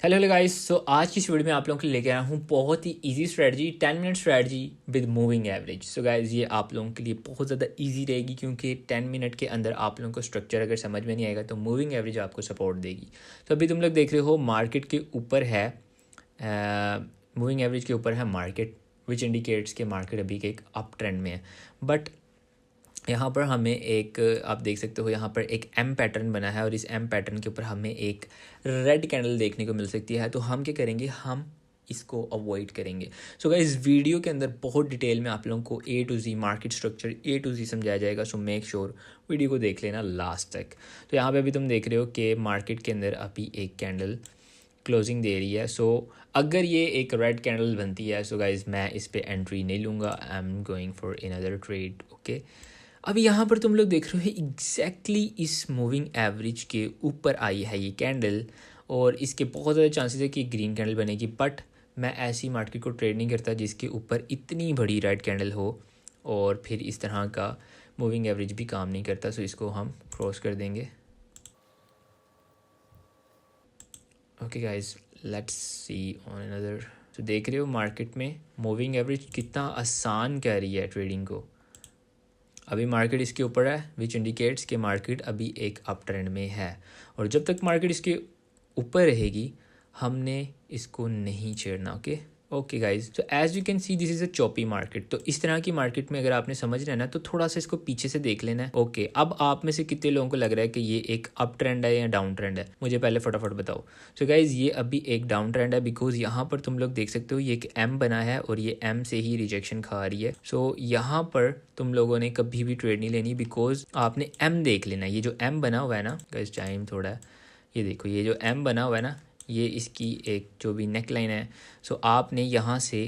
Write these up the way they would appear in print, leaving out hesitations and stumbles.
Hello hello guys. सो आज की इस वीडियो में आप लोगों के लिए लेके आया हूँ बहुत ही easy strategy, 10 minute strategy with moving average. So guys ये आप लोगों के लिए बहुत ज़्यादा इजी रहेगी क्योंकि 10 मिनट के अंदर आप लोगों को स्ट्रक्चर अगर समझ में नहीं आएगा तो मूविंग एवरेज आपको सपोर्ट देगी। तो अभी तुम लोग देख रहे हो मार्केट के ऊपर है, मूविंग एवरेज के ऊपर है मार्केट, विच इंडिकेट्स के मार्केट अभी के एक अप ट्रेंड में है। बट यहाँ पर हमें एक, आप देख सकते हो यहाँ पर एक एम पैटर्न बना है और इस एम पैटर्न के ऊपर हमें एक रेड कैंडल देखने को मिल सकती है। तो हम क्या करेंगे, हम इसको अवॉइड करेंगे। सो गाइस इस वीडियो के अंदर बहुत डिटेल में आप लोगों को A to Z market structure A to Z समझाया जाएगा। सो मेक श्योर वीडियो को देख लेना लास्ट तक। तो यहाँ पे अभी तुम देख रहे हो कि मार्केट के अंदर अभी एक कैंडल क्लोजिंग दे रही है। सो अगर ये एक रेड कैंडल बनती है सो गाइस मैं इस पर एंट्री नहीं लूँगा, I am going for another trade. Okay, अभी यहाँ पर तुम लोग देख रहे हो एग्जैक्टली इस मूविंग एवरेज के ऊपर आई है ये कैंडल और इसके बहुत ज़्यादा चांसेस है कि ग्रीन कैंडल बनेगी। बट मैं ऐसी मार्केट को ट्रेड नहीं करता जिसके ऊपर इतनी बड़ी रेड कैंडल हो और फिर इस तरह का मूविंग एवरेज भी काम नहीं करता। सो इसको हम क्रॉस कर देंगे। Okay guys, let's see on another. तो देख रहे हो मार्केट में मूविंग एवरेज कितना आसान कर रही है ट्रेडिंग को। अभी मार्केट इसके ऊपर है विच इंडिकेट्स कि मार्केट अभी एक अप ट्रेंड में है और जब तक मार्केट इसके ऊपर रहेगी हमने इसको नहीं छेड़ना। ओके गाइज, तो as you can see this is a choppy market. तो इस तरह की मार्केट में अगर आपने समझना है ना तो थोड़ा सा इसको पीछे से देख लेना है। ओके, अब आप में से कितने लोगों को लग रहा है कि ये एक अप ट्रेंड है या डाउन ट्रेंड है, मुझे पहले फटाफट बताओ। सो गाइज ये अभी एक डाउन ट्रेंड है बिकॉज यहाँ पर तुम लोग देख सकते हो ये एक एम बना है और ये एम से ही रिजेक्शन खा रही है। सो यहाँ पर तुम लोगों ने कभी भी ट्रेड नहीं लेनी बिकॉज आपने एम देख लेना। ये जो एम बना हुआ है ना गाइज, टाइम थोड़ा है, ये देखो ये जो एम बना हुआ है ना, ये इसकी एक जो भी नेक लाइन है। सो आपने यहाँ से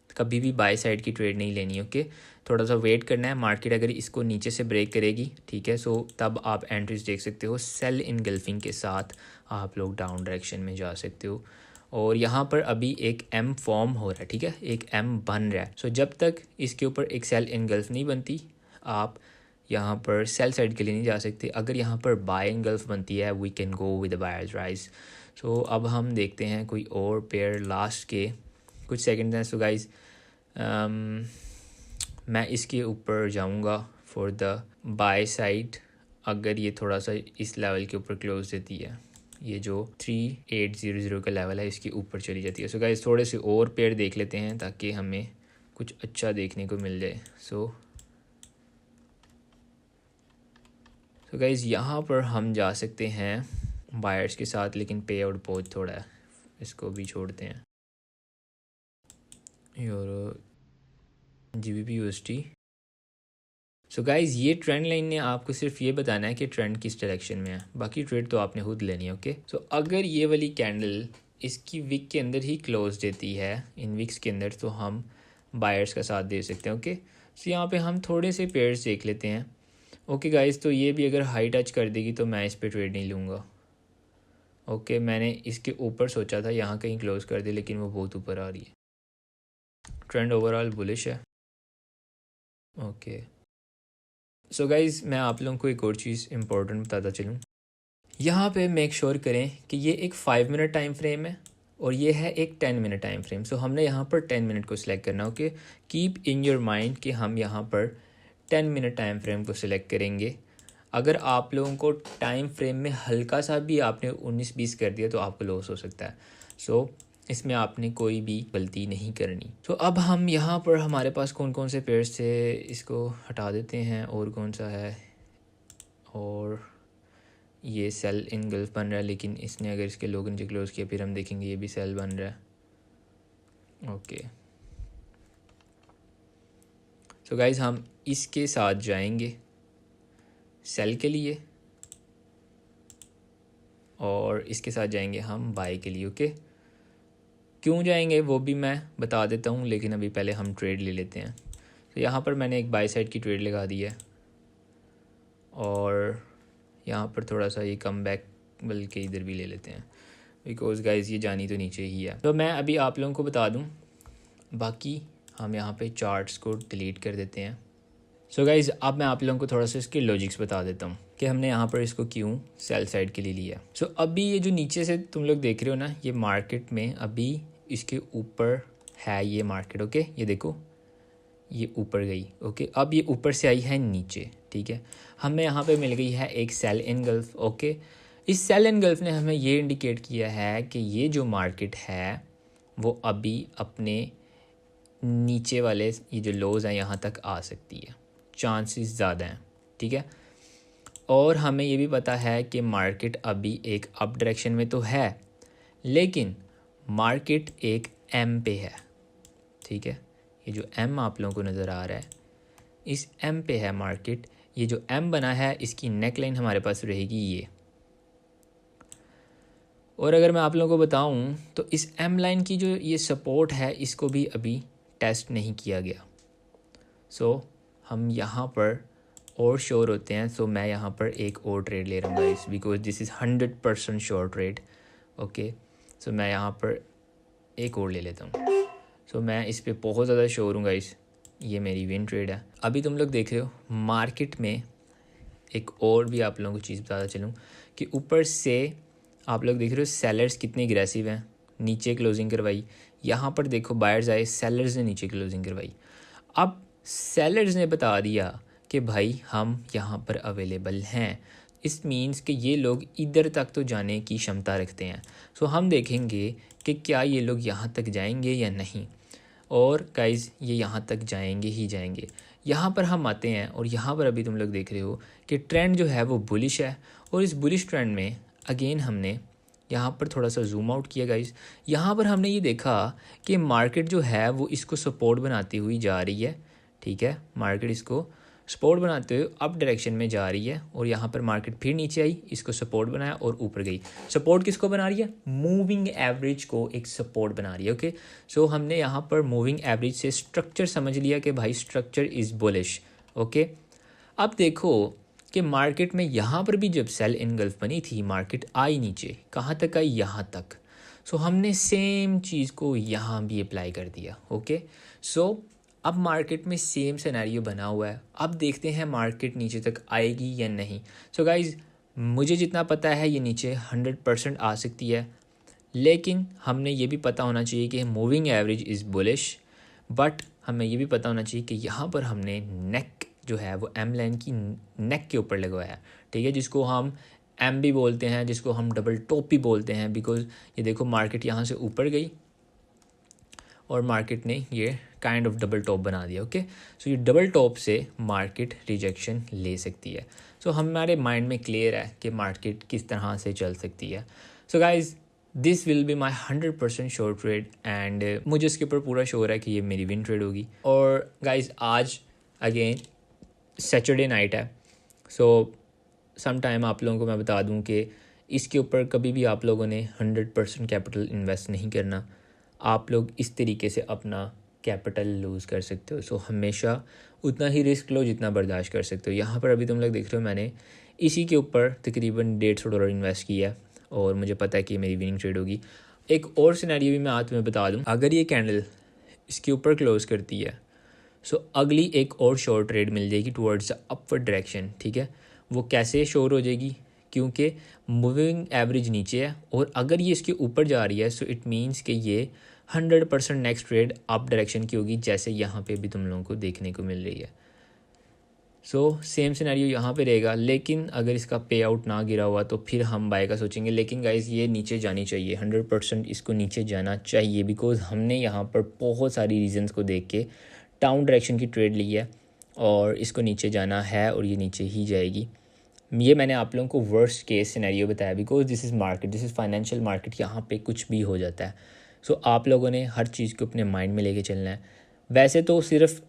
कभी भी बाय साइड की ट्रेड नहीं लेनी। ओके, थोड़ा सा वेट करना है। मार्केट अगर इसको नीचे से ब्रेक करेगी, ठीक है, सो तब आप एंट्रीज देख सकते हो। सेल इनगल्फिंग के साथ आप लोग डाउन डायरेक्शन में जा सकते हो और यहाँ पर अभी एक एम फॉर्म हो रहा है, ठीक है, एक एम बन रहा है। सो जब तक इसके ऊपर एक सेल इनगल्फ नहीं बनती आप यहाँ पर सेल साइड के लिए नहीं जा सकते। अगर यहाँ पर बाय इनगल्फ बनती है we can go with buyers rise. So अब हम देखते हैं कोई और पेयर लास्ट के कुछ सेकंड हैं। सो गाइज मैं इसके ऊपर जाऊंगा फॉर द बाय साइड। अगर ये थोड़ा सा इस लेवल के ऊपर क्लोज देती है, ये जो 3800 का लेवल है इसके ऊपर चली जाती है। सो गाइज थोड़े से और पेयर देख लेते हैं ताकि हमें कुछ अच्छा देखने को मिल जाए। सो गाइज यहाँ पर हम जा सकते हैं बायर्स के साथ, लेकिन पे आउट बहुत थोड़ा है, इसको भी छोड़ते हैं। Euro GBP USD। So guys ये ट्रेंड लाइन ने आपको सिर्फ ये बताना है कि ट्रेंड किस डायरेक्शन में है, बाकी ट्रेड तो आपने खुद लेनी है। ओके, सो अगर ये वाली कैंडल इसकी वीक के अंदर ही क्लोज देती है, इन वीक्स के अंदर, तो हम बायर्स का साथ दे सकते हैं। ओके, सो यहाँ पे हम थोड़े से पेयर्स देख लेते हैं। ओके गाइज, तो ये भी अगर हाई टच कर देगी तो मैं इस पर ट्रेड नहीं लूँगा। ओके, मैंने इसके ऊपर सोचा था यहाँ कहीं क्लोज कर दे, लेकिन वो बहुत ऊपर आ रही है। ट्रेंड ओवरऑल बुलिश है। ओके, सो गाइज मैं आप लोगों को एक और चीज़ इंपॉर्टेंट बताता चलूँ। यहाँ पे मेक श्योर करें कि ये एक 5 मिनट टाइम फ्रेम है और ये है एक 10 मिनट टाइम फ्रेम। सो हमने यहाँ पर 10 मिनट को सिलेक्ट करना। Okay, keep in your mind कि हम यहाँ पर 10 मिनट टाइम फ्रेम को सिलेक्ट करेंगे। अगर आप लोगों को टाइम फ्रेम में हल्का सा भी आपने 19-20 कर दिया तो आपको लॉस हो सकता है। सो इसमें आपने कोई भी गलती नहीं करनी। तो अब हम यहाँ पर हमारे पास कौन कौन से पेयर्स थे इसको हटा देते हैं। और कौन सा है, और ये सेल इन गल्फ बन रहा है, लेकिन इसने अगर इसके लोग नीचे क्लोज किया फिर हम देखेंगे ये भी सेल बन रहा है। ओके, सो गाइज हम इसके साथ जाएंगे सेल के लिए और इसके साथ जाएंगे हम बाय के लिए। ओके, क्यों जाएंगे वो भी मैं बता देता हूँ, लेकिन अभी पहले हम ट्रेड ले लेते हैं। तो यहाँ पर मैंने एक बाय साइड की ट्रेड लगा दी है और यहाँ पर थोड़ा सा ये कम बैक बल्कि इधर भी ले लेते हैं बिकॉज गाइज ये जानी तो नीचे ही है। तो मैं अभी आप लोगों को बता दूँ, बाकी हम यहाँ पे चार्ट्स को डिलीट कर देते हैं। सो गाइज अब मैं आप लोगों को थोड़ा सा इसके लॉजिक्स बता देता हूँ कि हमने यहाँ पर इसको क्यों सेल साइड के लिए लिया। सो अभी ये जो नीचे से तुम लोग देख रहे हो ना, ये मार्केट में अभी इसके ऊपर है ये मार्केट। ओके, ये देखो ये ऊपर गई। ओके, अब ये ऊपर से आई है नीचे। ठीक है, हमें यहाँ पे मिल गई है एक सेल इनगल्फ। ओके, इस सेल इनगल्फ ने हमें ये इंडिकेट किया है कि ये जो मार्केट है वो अभी अपने नीचे वाले ये जो लोज हैं यहाँ तक आ सकती है, चांसेस ज़्यादा हैं। ठीक है, और हमें ये भी पता है कि मार्केट अभी एक अप डायरेक्शन में तो है, लेकिन मार्केट एक एम पे है। ठीक है, ये जो एम आप लोगों को नज़र आ रहा है, इस एम पे है मार्केट। ये जो एम बना है इसकी नेक लाइन हमारे पास रहेगी ये। और अगर मैं आप लोगों को बताऊं तो इस एम लाइन की जो ये सपोर्ट है इसको भी अभी टेस्ट नहीं किया गया। सो हम यहाँ पर और श्योर होते हैं। सो मैं यहाँ पर एक और ट्रेड ले रहा हूँ guys, because this is 100% sure trade. Okay, so मैं यहाँ पर एक और ले लेता हूँ। सो मैं इस पे बहुत ज़्यादा श्योर हूँ गाइस, ये मेरी विन ट्रेड है। अभी तुम लोग देख रहे हो मार्केट में एक और भी आप लोगों को चीज़ बताता चलूँ कि ऊपर से आप लोग देख रहे हो सेलर्स कितने अग्रेसिव हैं, नीचे क्लोजिंग करवाई। यहाँ पर देखो बायर्स आए, सेलर्स ने नीचे क्लोजिंग करवाई। अब सेलर्स ने बता दिया कि भाई हम यहाँ पर अवेलेबल हैं। इस मीन्स कि ये लोग इधर तक तो जाने की क्षमता रखते हैं। सो हम देखेंगे कि क्या ये लोग यहाँ तक जाएंगे या नहीं। और गाइज़ ये यहाँ तक जाएंगे ही जाएंगे। यहाँ पर हम आते हैं और यहाँ पर अभी तुम लोग देख रहे हो कि ट्रेंड जो है वो बुलिश है। और इस बुलिश ट्रेंड में अगेन हमने यहाँ पर थोड़ा सा जूम आउट किया गाइज़। यहाँ पर हमने ये देखा कि मार्केट जो है वो इसको सपोर्ट बनाती हुई जा रही है। ठीक है, मार्केट इसको सपोर्ट बनाते हुए अप डायरेक्शन में जा रही है। और यहाँ पर मार्केट फिर नीचे आई, इसको सपोर्ट बनाया और ऊपर गई। सपोर्ट किसको बना रही है? मूविंग एवरेज को एक सपोर्ट बना रही है। ओके, सो हमने यहाँ पर मूविंग एवरेज से स्ट्रक्चर समझ लिया कि भाई स्ट्रक्चर इज़ बुलिश। ओके, अब देखो कि मार्केट में यहाँ पर भी जब सेल इनगल्फ बनी थी, मार्केट आई नीचे, कहाँ तक आई? यहाँ तक। सो हमने सेम चीज़ को यहाँ भी अप्लाई कर दिया। ओके, सो अब मार्केट में सेम सिनेरियो बना हुआ है। अब देखते हैं मार्केट नीचे तक आएगी या नहीं। सो गाइज़ मुझे जितना पता है ये नीचे 100% आ सकती है, लेकिन हमने ये भी पता होना चाहिए कि moving average is bullish. But हमें ये भी पता होना चाहिए कि यहाँ पर हमने नेक जो है वो एम लाइन की नेक के ऊपर लगवाया। ठीक है, जिसको हम एम भी बोलते हैं, जिसको हम डबल टॉप भी बोलते हैं। बिकॉज ये देखो मार्केट यहाँ से ऊपर गई और मार्केट ने ये काइंड ऑफ डबल टॉप बना दिया। ओके, सो ये डबल टॉप से मार्केट रिजेक्शन ले सकती है। सो हमारे माइंड में क्लियर है कि मार्केट किस तरह से चल सकती है। So guys this will be my 100% sure trade and मुझे इसके ऊपर पूरा श्योर है कि ये मेरी विन ट्रेड होगी। और गाइज आज अगेन सैटरडे नाइट है। सो सम टाइम आप लोगों को मैं बता दूं कि इसके ऊपर कभी भी आप लोगों ने 100% कैपिटल इन्वेस्ट नहीं करना। आप लोग इस तरीके से अपना कैपिटल लूज़ कर सकते हो। सो हमेशा उतना ही रिस्क लो जितना बर्दाश्त कर सकते हो। यहाँ पर अभी तुम लोग देख रहे हो मैंने इसी के ऊपर तकरीबन $150 इन्वेस्ट किया और मुझे पता है कि मेरी विनिंग ट्रेड होगी। एक और सिनेरियो भी मैं आज तुम्हें बता दूँ, अगर ये कैंडल इसके ऊपर क्लोज करती है सो अगली एक और शॉर्ट ट्रेड मिल जाएगी टुवर्ड्स द अपवर्ड डायरेक्शन। ठीक है, वो कैसे शोर हो जाएगी? क्योंकि मूविंग एवरेज नीचे है और अगर ये इसके ऊपर जा रही है सो इट मीन्स कि ये 100% नेक्स्ट ट्रेड अप डायरेक्शन की होगी, जैसे यहाँ पे भी तुम लोगों को देखने को मिल रही है। सो सेम सिनेरियो यहाँ पे रहेगा, लेकिन अगर इसका पे आउट ना गिरा हुआ तो फिर हम बाय का सोचेंगे। लेकिन गाइज ये नीचे जानी चाहिए, 100% इसको नीचे जाना चाहिए। बिकॉज हमने यहाँ पर बहुत सारी रीजंस को देख के डाउन डायरेक्शन की ट्रेड ली है और इसको नीचे जाना है और ये नीचे ही जाएगी। ये मैंने आप लोगों को वर्स्ट केस सिनेरियो बताया, because this is market, this is financial market, यहाँ पे कुछ भी हो जाता है। सो आप लोगों ने हर चीज़ को अपने माइंड में लेके चलना है। वैसे तो सिर्फ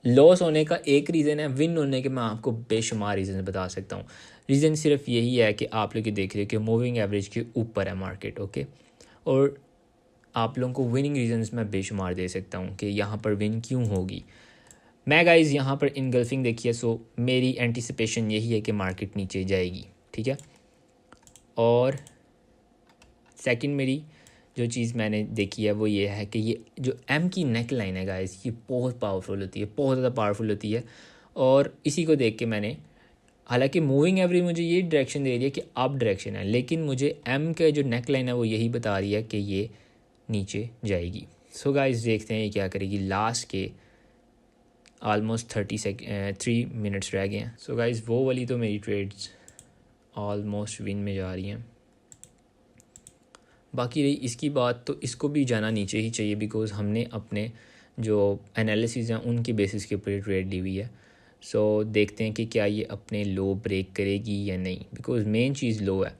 लॉस होने का एक रीज़न है, विन होने के मैं आपको बेशुमार रीज़न बता सकता हूँ। रीज़न सिर्फ यही है कि आप लोग ये देख रहे हो कि मूविंग एवरेज के ऊपर है मार्केट। ओके, और आप लोगों को विनिंग रीजंस मैं बेशुमार दे सकता हूँ कि यहाँ पर विन क्यों होगी। मैं गाइज यहाँ पर इनगल्फिंग देखी है, सो मेरी एंटिसिपेशन यही है कि मार्केट नीचे जाएगी। ठीक है, और सेकंड मेरी जो चीज़ मैंने देखी है वो ये है कि ये जो एम की नेक लाइन है गाइज, ये बहुत पावरफुल होती है, बहुत ज़्यादा पावरफुल होती है। और इसी को देख के मैंने हालांकि मूविंग एवरेज मुझे ये डायरेक्शन दे रही है कि अप डायरेक्शन है, लेकिन मुझे एम का जो नेक लाइन है वो यही बता रही है कि ये नीचे जाएगी। सो गाइस देखते हैं ये क्या करेगी। लास्ट के ऑलमोस्ट 3 मिनट्स रह गए हैं। सो गाइस वो वाली तो मेरी ट्रेड्स ऑलमोस्ट विन में जा रही हैं। बाकी रही इसकी बात, तो इसको भी जाना नीचे ही चाहिए, बिकॉज़ हमने अपने जो एनालिसिस हैं उनके बेसिस के ऊपर ट्रेड ली हुई है। सो देखते हैं कि क्या ये अपने लो ब्रेक करेगी या नहीं, बिकॉज़ मेन चीज़ लो है।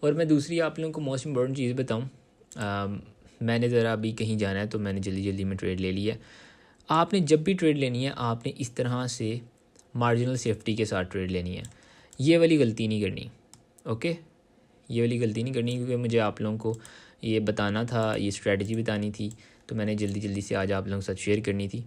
और मैं दूसरी आप लोगों को मोस्ट इम्पॉर्टेंट चीज़ बताऊँ, मैंने ज़रा अभी कहीं जाना है तो मैंने जल्दी जल्दी में ट्रेड ले ली है। आपने जब भी ट्रेड लेनी है आपने इस तरह से मार्जिनल सेफ्टी के साथ ट्रेड लेनी है, ये वाली गलती नहीं करनी। ओके, ये वाली गलती नहीं करनी, क्योंकि मुझे आप लोगों को ये बताना था, ये स्ट्रेटजी बतानी थी, तो मैंने जल्दी जल्दी से आज आप लोगों के साथ शेयर करनी थी।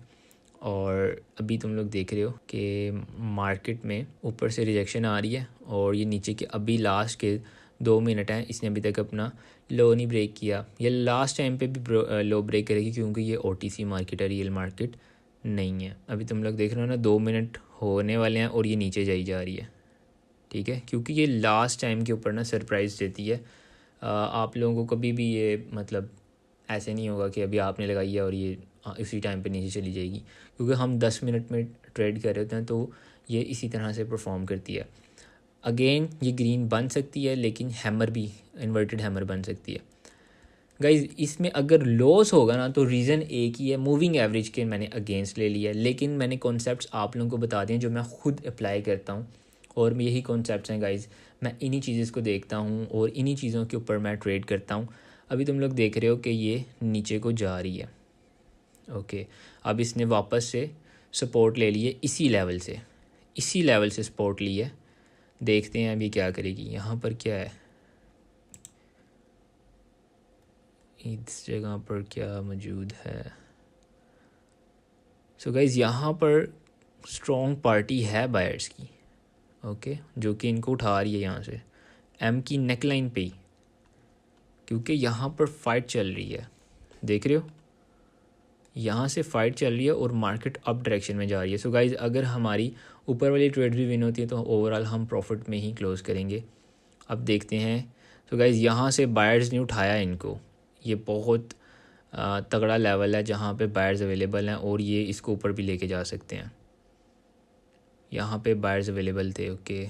और अभी तुम लोग देख रहे हो कि मार्केट में ऊपर से रिजेक्शन आ रही है और ये नीचे के अभी लास्ट के 2 मिनट हैं, इसने अभी तक अपना लो नहीं ब्रेक किया। ये लास्ट टाइम पे भी लो ब्रेक करेगी, क्योंकि ये OTC मार्केट है, रियल मार्केट नहीं है। अभी तुम लोग देख रहे हो ना 2 मिनट होने वाले हैं और ये नीचे जाई जा रही है, ठीक है, क्योंकि ये लास्ट टाइम के ऊपर ना सरप्राइज़ देती है। आप लोगों को कभी भी ये मतलब ऐसे नहीं होगा कि अभी आपने लगाई है और ये इसी टाइम पे नीचे चली जाएगी, क्योंकि हम 10 मिनट में ट्रेड कर रहे होते हैं तो ये इसी तरह से परफॉर्म करती है। अगेन ये ग्रीन बन सकती है, लेकिन हैमर भी इन्वर्टेड हैमर बन सकती है। गाइज इसमें अगर लॉस होगा ना तो रीज़न एक ही है, मूविंग एवरेज के मैंने अगेंस्ट ले लिया है, लेकिन मैंने कॉन्सेप्ट्स आप लोगों को बता दिए जो मैं खुद अप्लाई करता हूँ, और यही कॉन्सेप्ट्स हैं गाइज। मैं इन्हीं चीज़ों को देखता हूँ और इन्हीं चीज़ों के ऊपर मैं ट्रेड करता हूँ। अभी तुम लोग देख रहे हो कि ये नीचे को जा रही है। ओके, अब इसने वापस से सपोर्ट ले लिए इसी लेवल से सपोर्ट ली है। देखते हैं अभी क्या करेगी। यहाँ पर क्या है, इस जगह पर क्या मौजूद है। सो गाइज यहाँ पर स्ट्रॉन्ग पार्टी है बायर्स की, ओके, जो कि इनको उठा रही है यहाँ से एम की नेक लाइन पे ही, क्योंकि यहाँ पर फाइट चल रही है। देख रहे हो यहाँ से फाइट चल रही है और मार्केट अप डायरेक्शन में जा रही है। सो गाइज अगर हमारी ऊपर वाली ट्रेड भी विन होती है तो ओवरऑल हम प्रॉफिट में ही क्लोज करेंगे। अब देखते हैं। सो गाइज यहाँ से बायर्स ने उठाया इनको, ये बहुत तगड़ा लेवल है जहाँ पे बायर्स अवेलेबल हैं और ये इसको ऊपर भी लेके जा सकते हैं। यहाँ पे बायर्स अवेलेबल थे, ओके।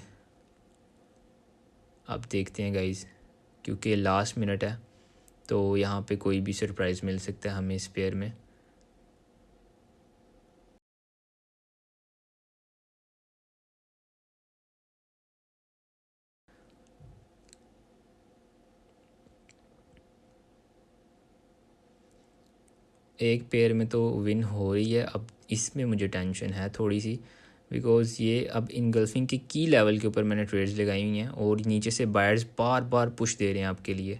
अब देखते हैं गाइज, क्योंकि लास्ट मिनट है तो यहाँ पे कोई भी सरप्राइज़ मिल सकता है हमें इस पेयर में। एक पेयर में तो विन हो रही है, अब इसमें मुझे टेंशन है थोड़ी सी, बिकॉज़ ये अब इनगल्फिंग के की लेवल के ऊपर मैंने ट्रेड्स लगाई हुई हैं और नीचे से बायर्स बार बार पुश दे रहे हैं आपके लिए,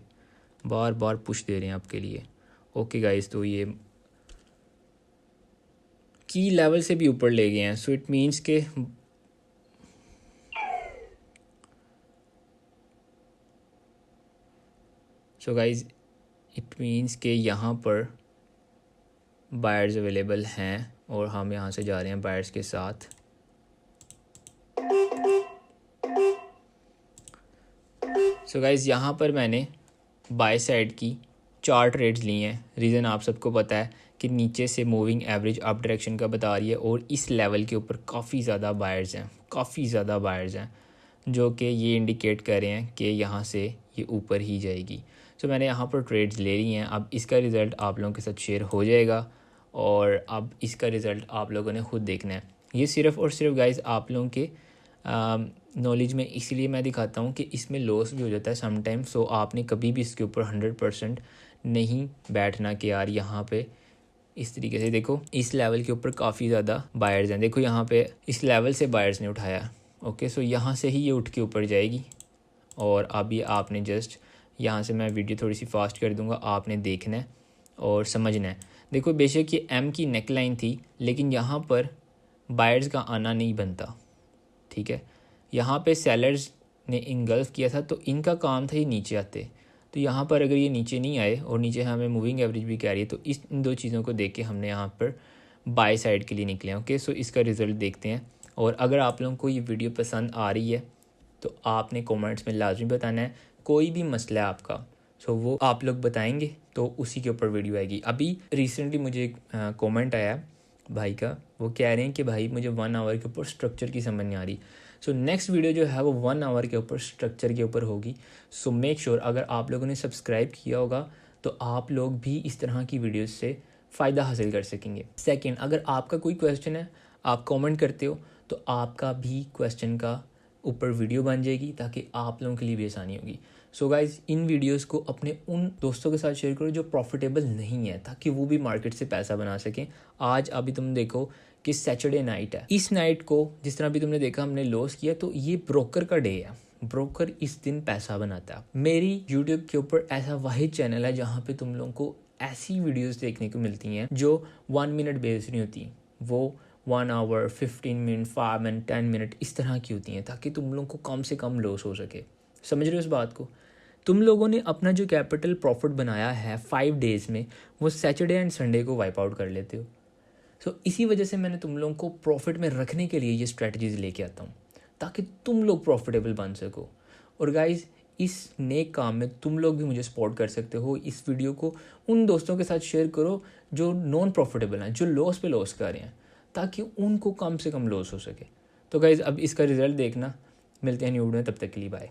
बार बार पुश दे रहे हैं आपके लिए। ओके गाइस, तो ये की लेवल से भी ऊपर ले गए हैं, सो इट मीन्स के सो गाइस इट मीन्स के यहाँ पर बायर्स अवेलेबल हैं और हम यहाँ से जा रहे हैं बायर्स के साथ। सो गाइस यहाँ पर मैंने बाय साइड की 4 ट्रेड्स ली हैं। रीज़न आप सबको पता है कि नीचे से मूविंग एवरेज अप डायरेक्शन का बता रही है और इस लेवल के ऊपर काफ़ी ज़्यादा बायर्स हैं जो कि ये इंडिकेट कर रहे हैं कि यहाँ से ये ऊपर ही जाएगी। सो मैंने यहाँ पर ट्रेड्स ले ली हैं। अब इसका रिज़ल्ट आप लोगों के साथ शेयर हो जाएगा और अब इसका रिज़ल्ट आप लोगों ने खुद देखना है। ये सिर्फ़ और सिर्फ गाइस आप लोगों के नॉलेज में इसलिए मैं दिखाता हूँ कि इसमें लॉस भी हो जाता है समटाइम। सो आपने कभी भी इसके ऊपर 100% नहीं बैठना कि यार यहाँ पे इस तरीके से देखो, इस लेवल के ऊपर काफ़ी ज़्यादा बायर्स हैं। देखो यहाँ पे इस लेवल से बायर्स ने उठाया, ओके। सो यहाँ से ही ये उठ के ऊपर जाएगी और अभी आपने जस्ट यहाँ से मैं वीडियो थोड़ी सी फास्ट कर दूँगा, आपने देखना है और समझना है। देखो बेशक ये एम की नेक लाइन थी, लेकिन यहाँ पर बायर्स का आना नहीं बनता, ठीक है। यहाँ पे सेलर्स ने इनगल्फ किया था तो इनका काम था ये नीचे आते, तो यहाँ पर अगर ये नीचे नहीं आए और नीचे हमें मूविंग एवरेज भी कह रही है, तो इन 2 चीज़ों को देख के हमने यहाँ पर बाय साइड के लिए निकले, ओके। सो इसका रिज़ल्ट देखते हैं। और अगर आप लोगों को ये वीडियो पसंद आ रही है तो आपने कमेंट्स में लाजमी बताना है। कोई भी मसला है आपका सो वो आप लोग बताएंगे तो उसी के ऊपर वीडियो आएगी। अभी रिसेंटली मुझे एक कमेंट आया भाई का, वो कह रहे हैं कि भाई मुझे 1 आवर के ऊपर स्ट्रक्चर की समझ नहीं आ रही। सो नेक्स्ट वीडियो जो है वो 1 आवर के ऊपर स्ट्रक्चर के ऊपर होगी। सो मेक श्योर अगर आप लोगों ने सब्सक्राइब किया होगा तो आप लोग भी इस तरह की वीडियोस से फ़ायदा हासिल कर सकेंगे। सेकंड, अगर आपका कोई क्वेश्चन है आप कमेंट करते हो तो आपका भी क्वेश्चन का ऊपर वीडियो बन जाएगी ताकि आप लोगों के लिए भी आसानी होगी। सो गाइज़, इन वीडियोस को अपने उन दोस्तों के साथ शेयर करो जो प्रॉफिटेबल नहीं है ताकि वो भी मार्केट से पैसा बना सकें। आज अभी तुम देखो कि सैटरडे नाइट है, इस नाइट को जिस तरह भी तुमने देखा हमने लॉस किया, तो ये ब्रोकर का डे है। ब्रोकर इस दिन पैसा बनाता है। मेरी यूट्यूब के ऊपर ऐसा वाहिद चैनल है जहाँ पे तुम लोगों को ऐसी वीडियोस देखने को मिलती हैं जो 1 मिनट बेस्ड नहीं होती, वो 1 आवर 15 मिनट 5 मिनट 10 मिनट इस तरह की होती हैं ताकि तुम लोगों को कम से कम लॉस हो सके। समझ रहे हो इस बात को? तुम लोगों ने अपना जो कैपिटल प्रॉफिट बनाया है 5 डेज़ में वो सैटरडे एंड संडे को वाइप आउट कर लेते हो। सो इसी वजह से मैंने तुम लोगों को प्रॉफिट में रखने के लिए ये स्ट्रेटजीज लेके आता हूँ ताकि तुम लोग प्रॉफिटेबल बन सको। और गाइज़, इस नेक काम में तुम लोग भी मुझे सपोर्ट कर सकते हो। इस वीडियो को उन दोस्तों के साथ शेयर करो जो नॉन प्रॉफिटेबल हैं, जो लॉस पे लॉस कर रहे हैं, ताकि उनको कम से कम लॉस हो सके। तो गाइज़, अब इसका रिज़ल्ट देखना। मिलते हैं न्यू वीडियो में, तब तक के लिए बाय।